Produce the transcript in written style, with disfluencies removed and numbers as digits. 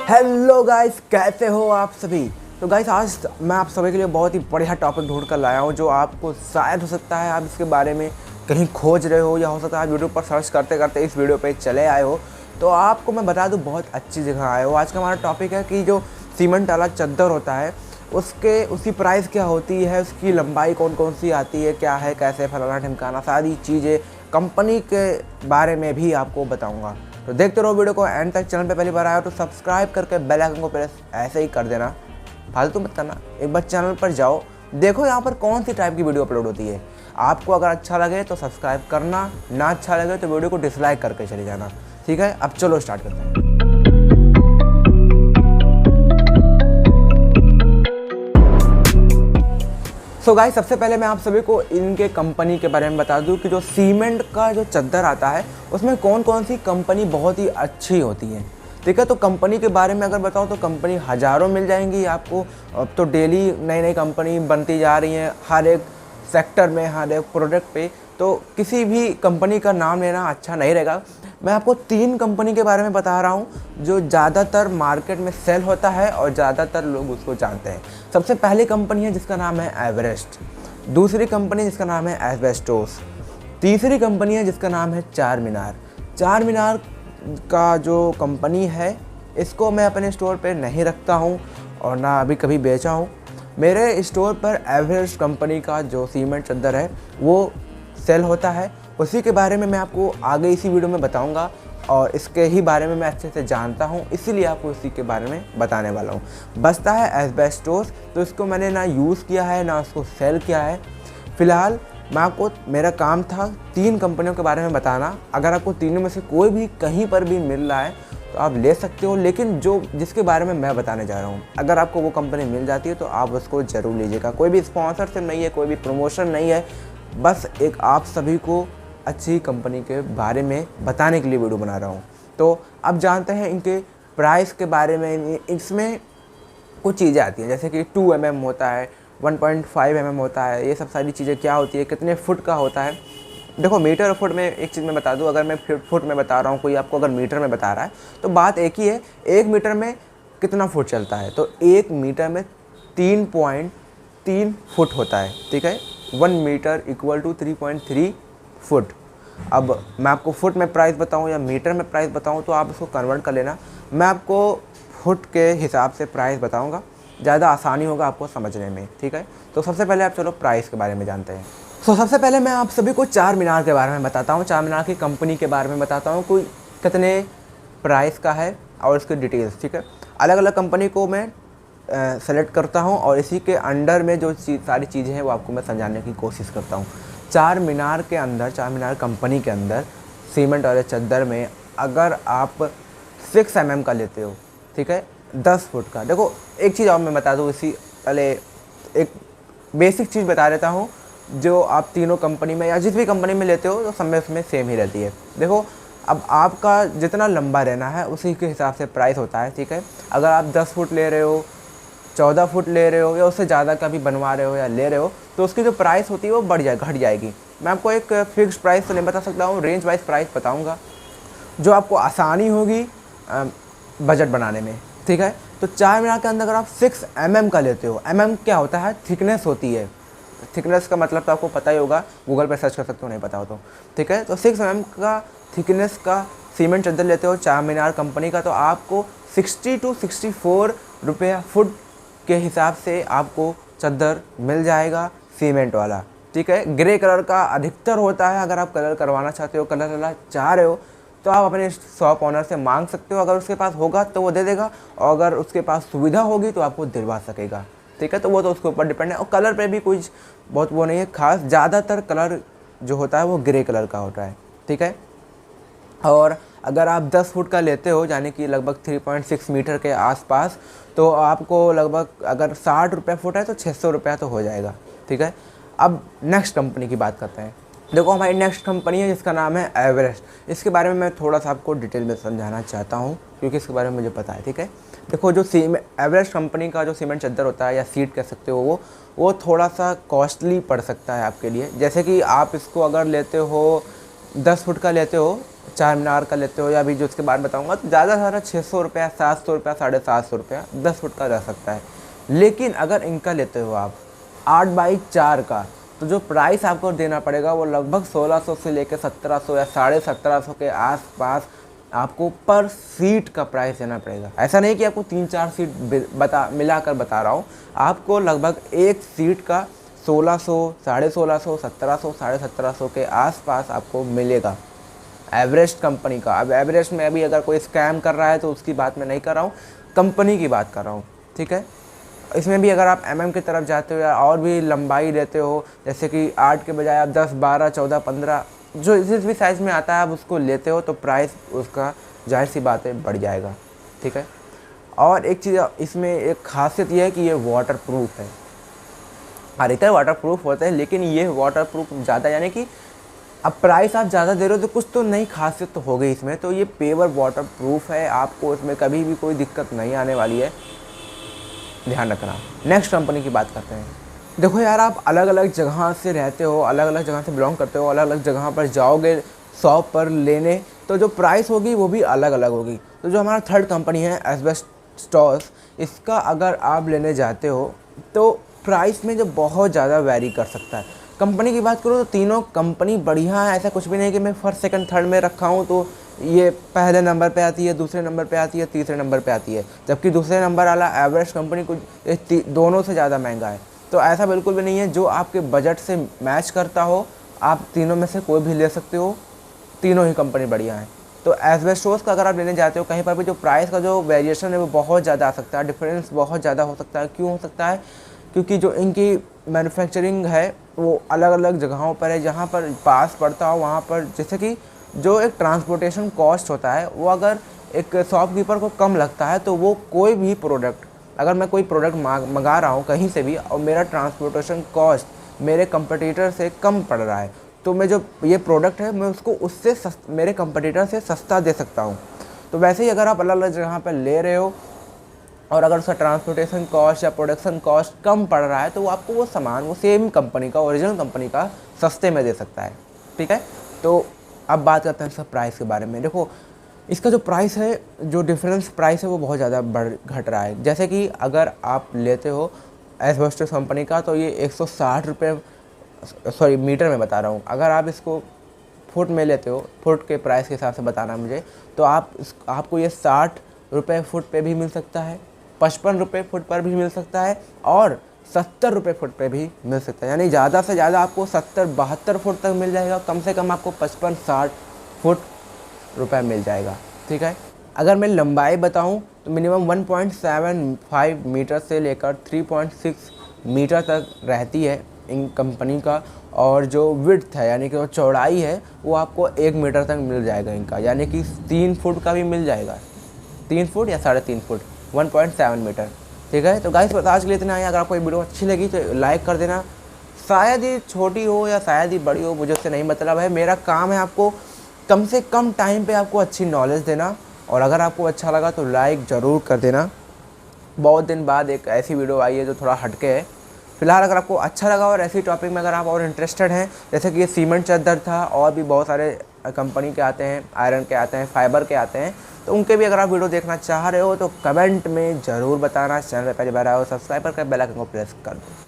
Hello guys, कैसे हो आप सभी। तो गाइस, आज मैं आप सभी के लिए बहुत ही बढ़िया टॉपिक ढूंढ कर लाया हूँ जो आपको शायद हो सकता है आप इसके बारे में कहीं खोज रहे हो, या हो सकता है आप यूट्यूब पर सर्च करते करते इस वीडियो पे चले आए हो। तो आपको मैं बता दूँ, बहुत अच्छी जगह आए हो। आज का हमारा टॉपिक है कि जो सीमेंट वाला चद्दर होता है उसकी प्राइस क्या होती है, उसकी लंबाई कौन कौन सी आती है, क्या है, कैसे, फलाना ढिमकाना, सारी चीज़ें कंपनी के बारे में भी आपको बताऊँगा। तो देखते रहो वीडियो को एंड तक। चैनल पे पहली बार आया हो तो सब्सक्राइब करके बेल आइकन को प्रेस ऐसे ही कर देना, फालतू मत करना। एक बार चैनल पर जाओ, देखो यहाँ पर कौन सी टाइप की वीडियो अपलोड होती है। आपको अगर अच्छा लगे तो सब्सक्राइब करना, ना अच्छा लगे तो वीडियो को डिसलाइक करके चले जाना। ठीक है, अब चलो स्टार्ट करते हैं। सो गाइस, सबसे पहले मैं आप सभी को इनके कंपनी के बारे में बता दूं कि जो सीमेंट का जो चद्दर आता है उसमें कौन कौन सी कंपनी बहुत ही अच्छी होती है। ठीक है, तो कंपनी के बारे में अगर बताओ तो कंपनी हज़ारों मिल जाएंगी आपको। अब तो डेली नई नई कंपनी बनती जा रही हैं हर एक सेक्टर में, हर एक प्रोडक्ट पे। तो किसी भी कंपनी का नाम लेना अच्छा नहीं रहेगा। मैं आपको 3 कंपनी के बारे में बता रहा हूँ जो ज़्यादातर मार्केट में सेल होता है और ज़्यादातर लोग उसको जानते हैं। सबसे पहली कंपनी है जिसका नाम है एवरेस्ट, दूसरी कंपनी जिसका नाम है एस्बेस्टोस, तीसरी कंपनी है जिसका नाम है चार मीनार। चार मीनार का जो कंपनी है इसको मैं अपने स्टोर पे नहीं रखता हूँ और ना अभी कभी बेचा हूँ। मेरे स्टोर पर एवरेस्ट कंपनी का जो सीमेंट चद्दर है वो सेल होता है। उसी के बारे में मैं आपको आगे इसी वीडियो में बताऊंगा और इसके ही बारे में मैं अच्छे से जानता हूं, इसीलिए आपको इसी के बारे में बताने वाला हूं। बचता है एस्बेस्टोस, तो इसको मैंने ना यूज़ किया है ना उसको सेल किया है। फ़िलहाल मैं आपको, मेरा काम था 3 कंपनियों के बारे में बताना। अगर आपको तीनों में से कोई भी कहीं पर भी मिल रहा है तो आप ले सकते हो, लेकिन जिसके बारे में मैं बताने जा रहा हूँ, अगर आपको वो कंपनी मिल जाती है तो आप उसको ज़रूर लीजिएगा। कोई भी स्पॉन्सरशिप नहीं है, कोई भी प्रमोशन नहीं है, बस एक आप सभी को अच्छी कंपनी के बारे में बताने के लिए वीडियो बना रहा हूँ। तो अब जानते हैं इनके प्राइस के बारे में। इसमें कुछ चीज़ें आती हैं जैसे कि 2 mm होता है, 1.5 mm होता है। ये सब सारी चीज़ें क्या होती है, कितने फुट का होता है। देखो, मीटर और फुट में एक चीज़ मैं बता दूं, अगर मैं फुट में बता रहा हूँ, कोई आपको अगर मीटर में बता रहा है तो बात एक ही है। 1 मीटर में कितना फुट चलता है, तो 1 मीटर में 3.3 फुट होता है। ठीक है, 1 मीटर इक्वल टू 3.3 फुट। अब मैं आपको फुट में प्राइस बताऊं या मीटर में प्राइस बताऊं तो आप इसको कन्वर्ट कर लेना। मैं आपको फुट के हिसाब से प्राइस बताऊंगा, ज़्यादा आसानी होगा आपको समझने में। ठीक है, तो सबसे पहले आप चलो प्राइस के बारे में जानते हैं। तो सबसे पहले मैं आप सभी को चार मीनार के बारे में बताता हूँ, चार मीनार की कंपनी के बारे में बताता हूँ, कोई कितने प्राइस का है और उसकी डिटेल्स। ठीक है, अलग अलग कंपनी को मैं सेलेक्ट करता हूँ और इसी के अंडर में जो सारी चीज़ें हैं वो आपको मैं समझाने की कोशिश करता हूँ। चार मीनार के अंदर, चार मीनार कंपनी के अंदर सीमेंट वाले चद्दर में अगर आप 6 mm का लेते हो, ठीक है, 10 फुट का। देखो, एक चीज़ और मैं बता दूँ, इसी पहले एक बेसिक चीज़ बता देता हूँ जो आप तीनों कंपनी में या जिस भी कंपनी में लेते हो तो सब में उसमें सेम ही रहती है। देखो, अब आपका जितना लंबा रहना है उसी के हिसाब से प्राइस होता है। ठीक है, अगर आप 10 फुट ले रहे हो, 14 फुट ले रहे हो या उससे ज़्यादा का भी बनवा रहे हो या ले रहे हो तो उसकी जो प्राइस होती है वो घट जाएगी। मैं आपको एक फिक्स प्राइस तो नहीं बता सकता हूँ, रेंज वाइज प्राइस बताऊँगा जो आपको आसानी होगी बजट बनाने में। ठीक है, तो चार मीनार के अंदर अगर आप 6 mm का लेते हो, mm क्या होता है, थिकनेस होती है। थिकनेस का मतलब तो आपको पता ही होगा, गूगल पर सर्च कर सकते हो नहीं पता हो तो। ठीक है, तो 6 mm का थिकनेस का सीमेंट चद्दर लेते हो चार मीनार कंपनी का, तो आपको 60 to 64 रुपये फुट के हिसाब से आपको चद्दर मिल जाएगा सीमेंट वाला। ठीक है, ग्रे कलर का अधिकतर होता है। अगर आप कलर करवाना चाहते हो, कलर वाला चाह रहे हो तो आप अपने शॉप ऑनर से मांग सकते हो। अगर उसके पास होगा तो वो दे देगा और अगर उसके पास सुविधा होगी तो आपको दिलवा सकेगा। ठीक है, तो वो तो उसके ऊपर डिपेंड है। और कलर पे भी कुछ बहुत वो नहीं है खास, ज़्यादातर कलर जो होता है वो ग्रे कलर का होता है। ठीक है, और अगर आप 10 फुट का लेते हो यानी कि लगभग 3.6 मीटर के आसपास, तो आपको लगभग अगर 60 रुपये फुट है तो 600 रुपया तो हो जाएगा। ठीक है, अब नेक्स्ट कंपनी की बात करते हैं। देखो, हमारी नेक्स्ट कंपनी है जिसका नाम है एवरेस्ट। इसके बारे में मैं थोड़ा सा आपको डिटेल में समझाना चाहता हूँ क्योंकि इसके बारे में मुझे पता है। ठीक है, देखो, जो एवरेस्ट कंपनी का जो सीमेंट चद्दर होता है या सीट कह सकते हो, वो थोड़ा सा कॉस्टली पड़ सकता है आपके लिए। जैसे कि आप इसको अगर लेते हो 10 फुट का लेते हो चार मीनार का लेते हो या अभी जो उसके बाद बताऊंगा, तो ज़्यादा से ज़्यादा 600 रुपया, 700 रुपया, 750 रुपया 10 फुट का जा सकता है। लेकिन अगर इनका लेते हो आप 8x4 का, तो जो प्राइस आपको देना पड़ेगा वो लगभग 1600 से लेकर 1700 या 1750 के आसपास आपको पर सीट का प्राइस देना पड़ेगा। ऐसा नहीं कि आपको 3-4 सीट मिलाकर बता रहा हूँ, आपको लगभग एक सीट का 1600, 1650, 1700, 1750 के आसपास आपको मिलेगा एवरेस्ट कंपनी का। अब एवरेस्ट में अभी अगर कोई स्कैम कर रहा है तो उसकी बात मैं नहीं कर रहा हूँ, कंपनी की बात कर रहा हूँ, ठीक है। इसमें भी अगर आप की तरफ जाते हो या और भी लंबाई लेते हो, जैसे कि 8 के बजाय आप 10, 12, 14, 15 जो जिस भी साइज़ में आता है आप उसको लेते हो, तो प्राइस उसका जाहिर सी बात है बढ़ जाएगा, ठीक है। और एक चीज़ इसमें एक खासियत ये है कि ये वाटर प्रूफ है। अधिकतर वाटर प्रूफ होते हैं, लेकिन ये वाटर प्रूफ ज़्यादा, यानी कि अब प्राइस आप ज़्यादा दे रहे हो तो कुछ तो नई खासियत तो हो गई इसमें। तो ये पेवर वाटर प्रूफ है, आपको इसमें कभी भी कोई दिक्कत नहीं आने वाली है, ध्यान रखना। नेक्स्ट कंपनी की बात करते हैं। देखो यार, आप अलग अलग जगह से रहते हो, अलग अलग जगह से बिलोंग करते हो, अलग अलग जगह पर जाओगे शॉप पर लेने, तो जो प्राइस होगी वो भी अलग अलग होगी। तो जो हमारा थर्ड कंपनी है एस्बेस्टॉस, इसका अगर आप लेने जाते हो तो प्राइस में जो बहुत ज़्यादा वैरी कर सकता है। कंपनी की बात करूँ तो तीनों कंपनी बढ़िया है, ऐसा कुछ भी नहीं कि मैं फर्स्ट सेकंड थर्ड में रखा हूँ तो ये पहले नंबर पे आती है, दूसरे नंबर पे आती है, तीसरे नंबर पे आती है, जबकि दूसरे नंबर वाला एवरेस्ट कंपनी कुछ दोनों से ज़्यादा महंगा है। तो ऐसा बिल्कुल भी नहीं है। जो आपके बजट से मैच करता हो आप तीनों में से कोई भी ले सकते हो, तीनों ही कंपनी बढ़िया है। तो एस्बेस्टोस का अगर आप लेने जाते हो कहीं पर भी, जो प्राइस का जो वेरिएशन है वो बहुत ज़्यादा आ सकता है, डिफरेंस बहुत ज़्यादा हो सकता है। क्यों हो सकता है? क्योंकि जो इनकी मैन्युफैक्चरिंग है वो अलग अलग जगहों पर है, जहाँ पर पास पड़ता हो वहाँ पर, जैसे कि जो एक ट्रांसपोर्टेशन कॉस्ट होता है वो अगर एक शॉपकीपर को कम लगता है तो वो कोई भी प्रोडक्ट, अगर मैं कोई प्रोडक्ट मंगा रहा हूँ कहीं से भी और मेरा ट्रांसपोर्टेशन कॉस्ट मेरे कंपटीटर से कम पड़ रहा है, तो मैं जो ये प्रोडक्ट है मैं उसको उससे मेरे कंपटीटर से सस्ता दे सकता हूँ। तो वैसे ही अगर आप अलग अलग जगह पर ले रहे हो और अगर उसका ट्रांसपोर्टेशन कॉस्ट या प्रोडक्शन कॉस्ट कम पड़ रहा है तो वो आपको वो सामान वो सेम कंपनी का, ओरिजिनल कंपनी का सस्ते में दे सकता है, ठीक है। तो अब बात करते हैं इसका प्राइस के बारे में। देखो, इसका जो प्राइस है, जो डिफरेंस प्राइस है वो बहुत ज़्यादा घट रहा है। जैसे कि अगर आप लेते हो एस्बेस्टोस कंपनी का तो ये 160 रुपये, सॉरी मीटर में बता रहा हूँ, अगर आप इसको फुट में लेते हो, फुट के प्राइस के हिसाब से बताना मुझे, तो आपको ये 60 रुपये फुट पे भी मिल सकता है, 55 रुपये फुट पर भी मिल सकता है और 70 रुपये फुट पे भी मिल सकता है। यानी ज़्यादा से ज़्यादा आपको 70-72 फुट तक मिल जाएगा, कम से कम आपको 55-60 फुट रुपये मिल जाएगा, ठीक है। अगर मैं लंबाई बताऊं तो मिनिमम 1.75 मीटर से लेकर 3.6 मीटर तक रहती है इन कंपनी का, और जो विड्थ है यानी कि वो चौड़ाई है वो आपको 1 मीटर तक मिल जाएगा इनका, यानी कि 3 फुट का भी मिल जाएगा, 3 फुट या 3.5 फुट, 1.7 मीटर, ठीक है। तो गाइस, आज के लिए इतना है। अगर आपको ये वीडियो अच्छी लगी तो लाइक कर देना, शायद ही छोटी हो या शायद ही बड़ी हो, मुझे उससे नहीं मतलब है। मेरा काम है आपको कम से कम टाइम पे आपको अच्छी नॉलेज देना, और अगर आपको अच्छा लगा तो लाइक ज़रूर कर देना। बहुत दिन बाद एक ऐसी वीडियो आई है जो थोड़ा हटके है। फिलहाल अगर आपको अच्छा लगा और ऐसी टॉपिक में अगर आप और इंटरेस्टेड हैं, जैसे कि ये सीमेंट चादर था और भी बहुत सारे कंपनी के आते हैं, आयरन के आते हैं, फाइबर के आते हैं, तो उनके भी अगर आप वीडियो देखना चाह रहे हो तो कमेंट में ज़रूर बताना। चैनल पर पहली बार आए हो सब्सक्राइब करके बेल आइकन को प्रेस कर दो।